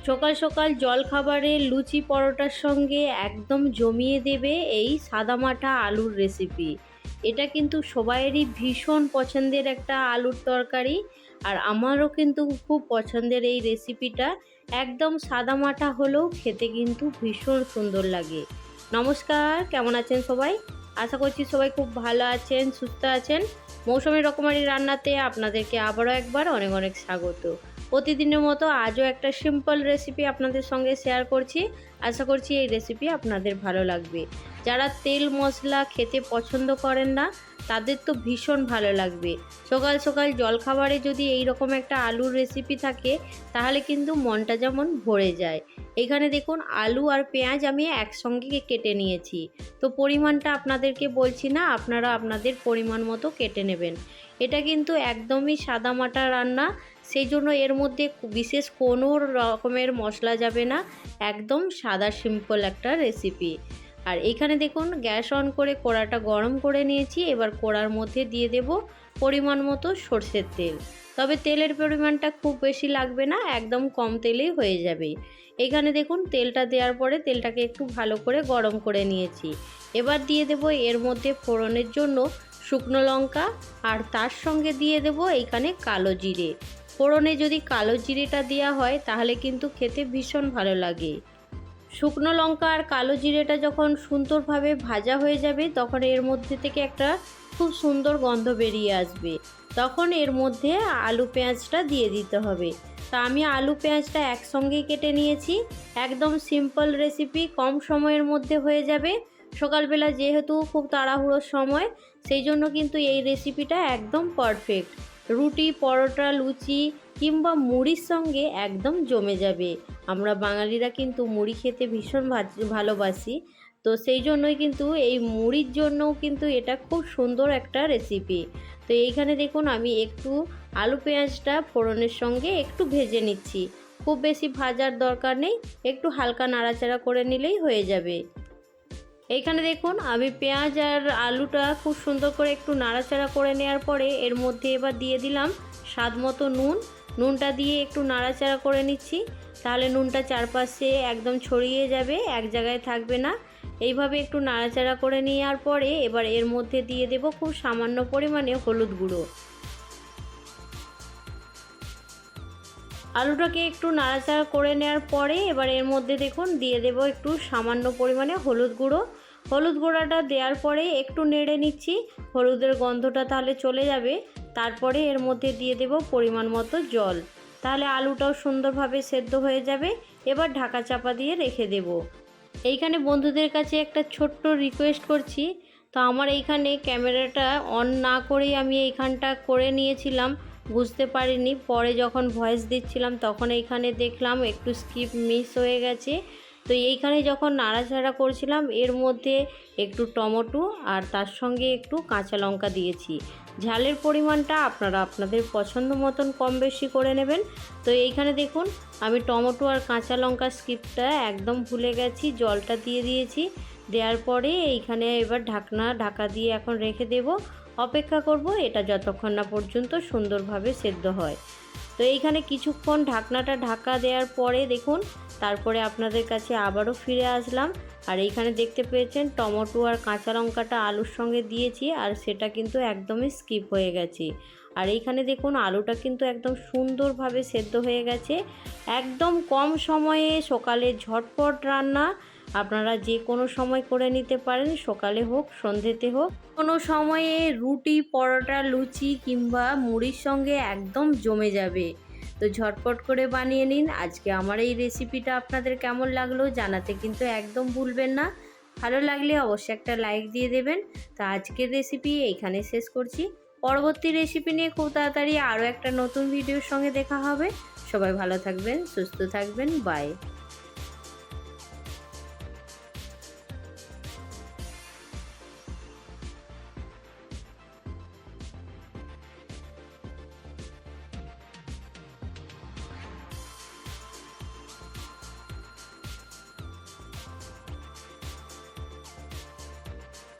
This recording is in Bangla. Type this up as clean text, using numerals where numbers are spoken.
সকাল সকাল জলখাবারে লুচি পরোটার সঙ্গে একদম জমিয়ে দেবে এই সাদামাটা আলুর রেসিপি। এটা কিন্তু সবাইয়েরই ভীষণ পছন্দের একটা আলুর তরকারি, আর আমারও কিন্তু খুব পছন্দের এই রেসিপিটা। একদম সাদামাটা হলেও খেতে কিন্তু ভীষণ সুন্দর লাগে। নমস্কার, কেমন আছেন সবাই? আশা করছি সবাই খুব ভালো আছেন, সুস্থ আছেন। মৌসুমী রকমারি রান্নাতে আপনাদেরকে আবারও একবার অনেক অনেক স্বাগত। প্রতিদিনের মতো আজও একটা সিম্পল রেসিপি আপনাদের সঙ্গে শেয়ার করছি। আশা করছি এই রেসিপি আপনাদের ভালো লাগবে। যারা তেল মশলা খেতে পছন্দ করেন না তাদের তো ভীষণ ভালো লাগবে। সকাল সকাল জলখাবারে যদি এই রকম একটা আলুর রেসিপি থাকে তাহলে কিন্তু মনটা যেমন ভরে যায়। এখানে দেখুন আলু আর পেঁয়াজ আমি একসঙ্গে কেটে নিয়েছি। তো পরিমাণটা আপনাদেরকে বলছি না, আপনারা আপনাদের পরিমাণ মতো কেটে নেবেন। এটা কিন্তু একদমই সাদামাটা রান্না, সেই জন্য এর মধ্যে বিশেষ কোনো রকমের মশলা যাবে না। একদম সাদা সিম্পল একটা রেসিপি। আর এইখানে দেখুন গ্যাস অন করে কড়াটা গরম করে নিয়েছি। এবার কড়ার মধ্যে দিয়ে দেব পরিমাণ মতো সরষের তেল। তবে তেলের পরিমাণটা খুব বেশি লাগবে না, একদম কম তেলেই হয়ে যাবে। এখানে দেখুন তেলটা দেওয়ার পরে তেলটাকে একটু ভালো করে গরম করে নিয়েছি। এবার দিয়ে দেব এর মধ্যে ফোড়নের জন্য শুকনো লঙ্কা, আর তার সঙ্গে দিয়ে দেব এইখানে কালো জিরে। ফোড়নে যদি কালো জিরেটা দেওয়া হয় তাহলে কিন্তু খেতে ভীষণ ভালো লাগে। শুকনো লঙ্কা আর কালো জিরেটা যখন সুন্দরভাবে ভাজা হয়ে যাবে তখন এর মধ্যে থেকে একটা খুব সুন্দর গন্ধ বেরিয়ে আসবে। তখন এর মধ্যে আলু পেঁয়াজটা দিয়ে দিতে হবে। তা আমি আলু পেঁয়াজটা একসঙ্গেই কেটে নিয়েছি। একদম সিম্পল রেসিপি, কম সময়ের মধ্যে হয়ে যাবে। সকালবেলা যেহেতু খুব তাড়াহুড়োর সময়, সেই জন্য কিন্তু এই রেসিপিটা একদম পারফেক্ট। রুটি, পরোটা, লুচি কিংবা মুড়ির সঙ্গে একদম জমে যাবে। আমরা বাঙালিরা কিন্তু মুড়ি খেতে ভীষণ ভালোবাসি। তো সেই জন্যই কিন্তু এই মুড়ির জন্যও কিন্তু এটা খুব সুন্দর একটা রেসিপি। তো এইখানে দেখুন আমি একটু আলু পেঁয়াজটা ফোড়নের সঙ্গে একটু ভেজে নিচ্ছি। খুব বেশি ভাজার দরকার নেই, একটু হালকা নাড়াচাড়া করে নিলেই হয়ে যাবে। এইখানে দেখুন আমি পেঁয়াজ আর আলুটা খুব সুন্দর করে একটু নাড়াচাড়া করে নেওয়ার পরে এর মধ্যে এবার দিয়ে দিলাম স্বাদ মতো নুন। নুনটা দিয়ে একটু নাড়াচাড়া করে নিচ্ছি, তাহলে নুনটা চারপাশে একদম ছড়িয়ে যাবে, এক জায়গায় থাকবে না। এইভাবে একটু নাড়াচাড়া করে নেওয়ার পরে এবার এর মধ্যে দিয়ে দেব খুব সামান্য পরিমাণে হলুদ গুঁড়ো। আলুটাকে একটু নাড়াচাড়া করে নেওয়ার পরে এবার এর মধ্যে দেখুন দিয়ে দেব একটু সামান্য পরিমাণে হলুদ গুঁড়ো। হলুদ গুঁড়োটা দেওয়ার পরে একটু নেড়ে নিচ্ছি, হলুদের গন্ধটা তাহলে চলে যাবে। তারপরে এর মধ্যে দিয়ে দেব পরিমাণ মতো জল, তাহলে আলুটাও সুন্দরভাবে সেদ্ধ হয়ে যাবে। এবার ঢাকা চাপা দিয়ে রেখে দেব। এইখানে বন্ধুদের কাছে একটা ছোট্ট রিকোয়েস্ট করছি। তো আমার এইখানে ক্যামেরাটা অন না করেই আমি এইখানটা করে নিয়েছিলাম, বুঝতে পারিনি। পরে যখন ভয়েস দিচ্ছিলাম তখন এইখানে দেখলাম একটু স্কিপ মিস হয়ে গেছে। তো এইখানে যখন নাড়াচাড়া করছিলাম এর মধ্যে একটু টমেটো আর তার সঙ্গে একটু কাঁচা লঙ্কা দিয়েছি। ঝালের পরিমাণটা আপনারা আপনাদের পছন্দ মতন কম বেশি করে নেবেন। তো এইখানে দেখুন আমি টমেটো আর কাঁচা লঙ্কা স্কিপটা একদম ভুলে গেছি, জলটা দিয়ে দিয়েছি। দেওয়ার পরে এইখানে এবার ঢাকা দিয়ে এখন রেখে দেব। অপেক্ষা করব এটা যতক্ষণ না পর্যন্ত সুন্দরভাবে সেদ্ধ হয়। তো এইখানে কিছুক্ষণ ঢাকনাটা ঢাকা দেওয়ার পরে দেখুন তারপরে আপনাদের কাছে আবারও ফিরে আসলাম। আর এইখানে দেখতে পেয়েছেন টমেটো আর কাঁচা লঙ্কাটা আলুর সঙ্গে দিয়েছি, আর সেটা কিন্তু একদমই স্কিপ হয়ে গেছে। আর এইখানে দেখুন আলুটা কিন্তু একদম সুন্দরভাবে সেদ্ধ হয়ে গেছে। একদম কম সময়ে সকালে ঝটপট রান্না, আপনারা যে কোনো সময় করে নিতে পারেন, সকালে হোক সন্ধ্যেতে হোক, কোনো সময়ে রুটি, পরোটা, লুচি কিংবা মুড়ির সঙ্গে একদম জমে যাবে। তো ঝটপট করে বানিয়ে নিন। আজকে আমার এই রেসিপিটা আপনাদের কেমন লাগলো জানাতে কিন্তু একদম ভুলবেন না। ভালো লাগলে অবশ্যই একটা লাইক দিয়ে দেবেন। তো আজকের রেসিপি এইখানে শেষ করছি। পরবর্তী রেসিপি নিয়ে খুব তাড়াতাড়ি আরও একটা নতুন ভিডিওর সঙ্গে দেখা হবে। সবাই ভালো থাকবেন, সুস্থ থাকবেন, বাই।